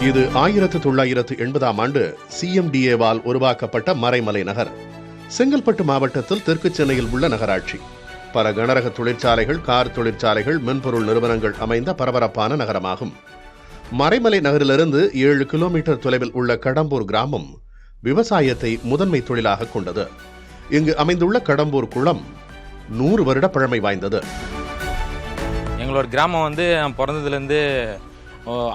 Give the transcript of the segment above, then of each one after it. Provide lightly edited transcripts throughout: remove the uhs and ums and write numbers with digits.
இது 1980ஆம் ஆண்டு CMDAவால் உருவாக்கப்பட்ட மறைமலை நகர். செங்கல்பட்டு மாவட்டத்தில் தெற்கு சென்னையில் உள்ள நகராட்சி. பல கனரக தொழிற்சாலைகள், கார் தொழிற்சாலைகள், மென்பொருள் நிறுவனங்கள் அமைந்த பரபரப்பான நகரமாகும். மறைமலை நகரிலிருந்து 7 கிலோமீட்டர் தொலைவில் உள்ள கடம்பூர் கிராமம் விவசாயத்தை முதன்மை தொழிலாக கொண்டது. இங்கு அமைந்துள்ள கடம்பூர் குளம் 100 வருட பழமை வாய்ந்தது. எங்களோட கிராமம் வந்து பிறந்ததுலேருந்து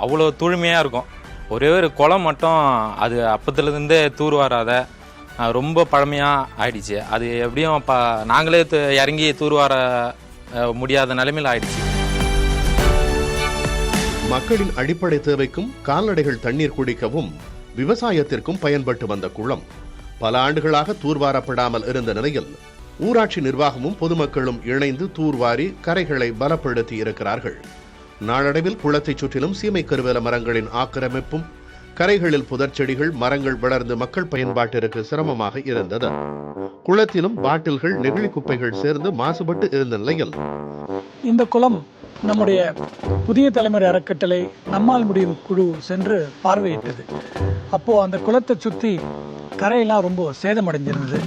அவ்வளோ தூய்மையாக இருக்கும். ஒரே ஒரு குளம் மட்டும் அது அப்பத்துலேருந்தே தூர் வராத ரொம்ப பழமையாக ஆயிடுச்சு. அது எப்படியும் நாங்களே இறங்கி தூர் வர முடியாத நிலைமையில் ஆயிடுச்சு. மக்களின் அடிப்படை தேவைக்கும் கால்நடைகள் தண்ணீர் குடிக்கவும் விவசாயத்திற்கும் பயன்பட்டு வந்த குளம் பல ஆண்டுகளாக தூர்வாரப்படாமல் இருந்த நிலையில் ஊராட்சி நிர்வாகமும் பொதுமக்களும் இணைந்து தூர்வாரி கரைகளை பலப்படுத்தி இருக்கிறார்கள். நாளடைவில் குளத்தை சுற்றிலும் சீமை கருவேல மரங்களின் ஆக்கிரமிப்பும் கரைகளில் புதர்ச்செடிகள், மரங்கள் வளர்ந்து மக்கள் பயன்பாட்டிற்கு சிரமமாக இருந்தது. குளத்திலும் பாட்டில்கள், நெகிழி குப்பைகள் சேர்ந்து மாசுபட்டு இருந்த நிலையில் இந்த குளம் நம்முடைய புதிய தலைமுறை அறக்கட்டளை நம்மால் முடியும் குழு சென்று பார்வையிட்டது. அப்போ அந்த குளத்தை சுற்றி கரையெல்லாம் ரொம்ப சேதமடைஞ்சிருந்தது.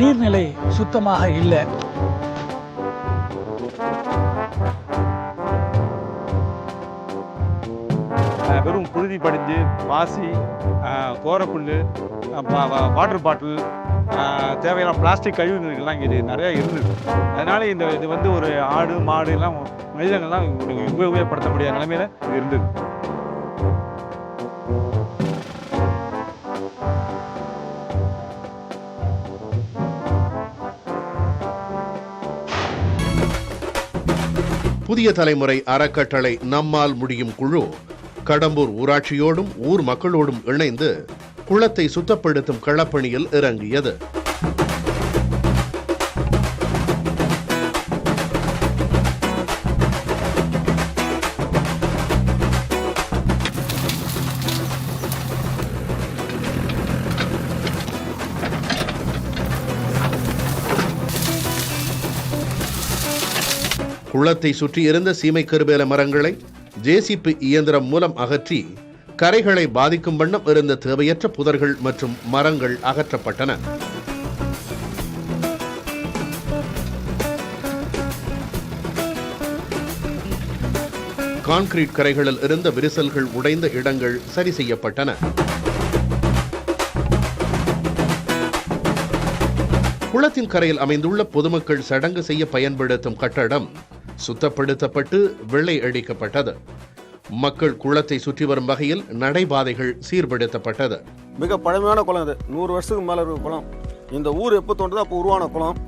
நீர்நிலை சுத்தமாக இல்லை. வெறும் புழுதி படிஞ்சு, பாசி, கோரப்புல், வாட்டர் பாட்டில், தேவையான பிளாஸ்டிக் கழிவுகள்லாம் இங்கே நிறையா இருந்தது. அதனால் இது வந்து ஒரு ஆடு மாடு எல்லாம் மனிதர்கள்லாம் உபயோகப்படுத்த முடியாத நிலைமையில் இது இருந்தது. புதிய தலைமுறை அறக்கட்டளை நம்மால் முடியும் குழு கடம்பூர் ஊராட்சியோடும் ஊர் மக்களோடும் இணைந்து குளத்தை சுத்தப்படுத்தும் களப்பணியில் இறங்கியது. குளத்தை சுற்றி இருந்த சீமை கருவேல மரங்களை JCB இயந்திரம் மூலம் அகற்றி கரைகளை பாதிக்கும் வண்ணம் இருந்த தேவையற்ற புதர்கள் மற்றும் மரங்கள் அகற்றப்பட்டன. கான்கிரீட் கரைகளில் இருந்த விரிசல்கள் உடைந்த இடங்கள் சரி செய்யப்பட்டன. குளத்தின் கரையில் அமைந்துள்ள பொதுமக்கள் சடங்கு செய்ய பயன்படுத்தும் கட்டடம் சுத்தப்படுத்தப்பட்டு வெள்ளை அடிக்கப்பட்டது. மக்கள் குளத்தை சுற்றி வரும் வகையில் நடைபாதைகள் சீர்படுத்தப்பட்டது. மிக பழமையான குளம் இது. 100 வருஷத்துக்கு மேலே இருக்கிற குளம். இந்த ஊர் எப்போ தோன்றதோ அப்போ உருவான குளம்.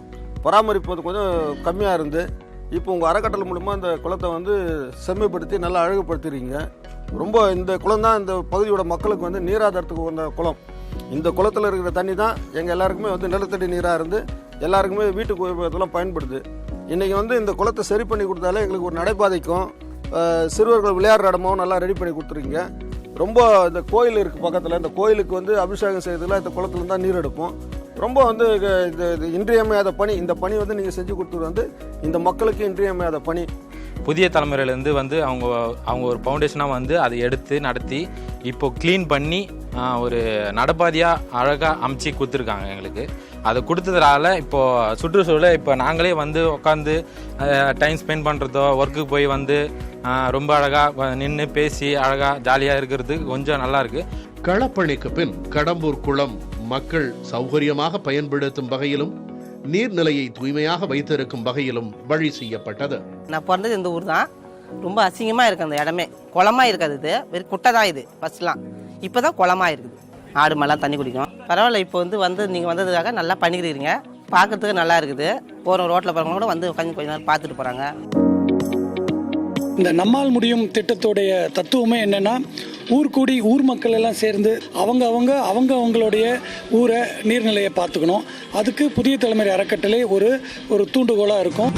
பராமரிப்பு கொஞ்சம் கம்மியாக இருந்து இப்போ உங்கள் அறக்கட்டளை மூலமாக இந்த குளத்தை வந்து செம்மைப்படுத்தி நல்லா அழகுபடுத்திடுறீங்க. ரொம்ப இந்த குளம் தான் இந்த பகுதியோட மக்களுக்கு வந்து நீராதாரத்துக்கு வந்த குளம். இந்த குளத்தில் இருக்கிற தண்ணி தான் எங்கள் எல்லாருக்குமே வந்து நிலத்தடி நீராக இருந்து எல்லாருக்குமே வீட்டுக்கு உபயோகத்தெல்லாம் பயன்படுது. இன்றைக்கி வந்து இந்த குளத்தை சரி பண்ணி கொடுத்தாலே எங்களுக்கு ஒரு நடைபாதைக்கும் சிறுவர்கள் விளையாடுற இடமும் நல்லா ரெடி பண்ணி கொடுத்துருக்கீங்க. ரொம்ப இந்த கோயில் இருக்குது பக்கத்தில், இந்த கோயிலுக்கு வந்து அபிஷேகம் செய்யறதுல இந்த குளத்துல தான் நீர் எடுப்போம். ரொம்ப வந்து இது இன்றியமையாத பணி. இந்த பணி வந்து நீங்கள் செஞ்சு கொடுத்தது வந்து இந்த மக்களுக்கு இன்றியமையாத பணி. புதிய தலைமுறையிலேருந்து வந்து அவங்க ஒரு ஃபவுண்டேஷனாக வந்து அதை எடுத்து நடத்தி இப்போ க்ளீன் பண்ணி ஒரு நடப்பாதையாக அழகாக அமைச்சு கொடுத்துருக்காங்க எங்களுக்கு. அதை கொடுத்ததுனால இப்போது சுற்றுச்சூழலை இப்போ நாங்களே வந்து உட்காந்து டைம் ஸ்பெண்ட் பண்ணுறதோ, ஒர்க்குக்கு போய் வந்து ரொம்ப அழகாக நின்று பேசி அழகாக ஜாலியாக இருக்கிறது கொஞ்சம் நல்லாயிருக்கு. களப்பணிக்கு பின் கடம்பூர் குளம் மக்கள் சௌகரியமாக பயன்படுத்தும் வகையிலும் நீர்நிலையை தூய்மையாக வைத்திருக்கும் வகையிலும் வழி செய்யப்பட்டது. நான் பிறந்தது இந்த ஊர் தான். ரொம்ப அசிங்கமாக இருக்குது அந்த இடமே. குளமா இருக்காது, இது வெறும் குட்டை தான் இது ஃபர்ஸ்ட்லாம். இப்போ தான் குளமா இருக்குது. ஆடு மாடெல்லாம் தண்ணி குடிக்கும். பரவாயில்ல, இப்போ வந்து நீங்கள் வந்ததுக்காக நல்லா பண்ணிக்கிறீங்க. பார்க்கறதுக்கு நல்லா இருக்குது. போகிற ரோட்டில் போகிறவங்க கூட வந்து உட்காந்து கொஞ்ச நேரம் பார்த்துட்டு போகிறாங்க. இந்த நம்மால் முடியும் திட்டத்துடைய தத்துவமே என்னன்னா, ஊர் கூடி ஊர் மக்கள் எல்லாம் சேர்ந்து அவங்களுடைய ஊரை நீர்நிலையை பார்த்துக்கணும். அதுக்கு புதிய தலைமுறை அறக்கட்டளை ஒரு தூண்டுகோலாக இருக்கும்.